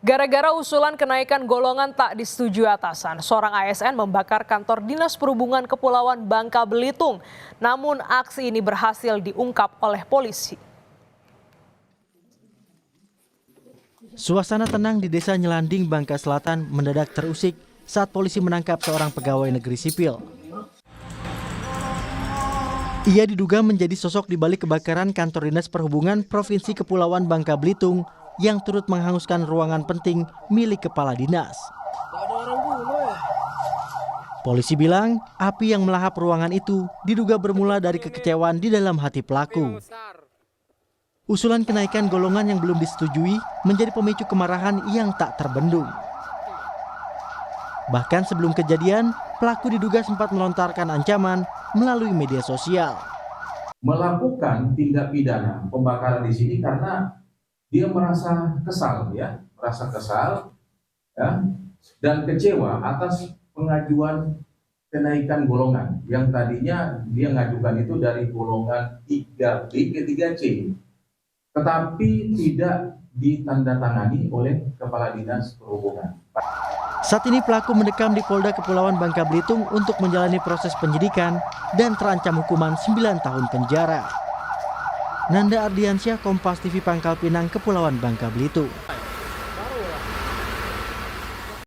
Gara-gara usulan kenaikan golongan tak disetujui atasan, seorang ASN membakar kantor Dinas Perhubungan Kepulauan Bangka Belitung. Namun aksi ini berhasil diungkap oleh polisi. Suasana tenang di Desa Nyelanding, Bangka Selatan mendadak terusik saat polisi menangkap seorang pegawai negeri sipil. Ia diduga menjadi sosok di balik kebakaran kantor Dinas Perhubungan Provinsi Kepulauan Bangka Belitung yang turut menghanguskan ruangan penting milik kepala dinas. Polisi bilang api yang melahap ruangan itu diduga bermula dari kekecewaan di dalam hati pelaku. Usulan kenaikan golongan yang belum disetujui menjadi pemicu kemarahan yang tak terbendung. Bahkan sebelum kejadian, pelaku diduga sempat melontarkan ancaman melalui media sosial. Melakukan tindak pidana pembakaran di sini karena dia merasa kesal, ya, dan kecewa atas pengajuan kenaikan golongan yang tadinya dia ngajukan itu dari golongan 3B ke 3C, tetapi tidak ditandatangani oleh Kepala Dinas Perhubungan. Saat ini pelaku mendekam di Polda Kepulauan Bangka Belitung untuk menjalani proses penyidikan dan terancam hukuman 9 tahun penjara. Nanda Ardiansyah, Kompas TV, Pangkal Pinang, Kepulauan Bangka Belitung.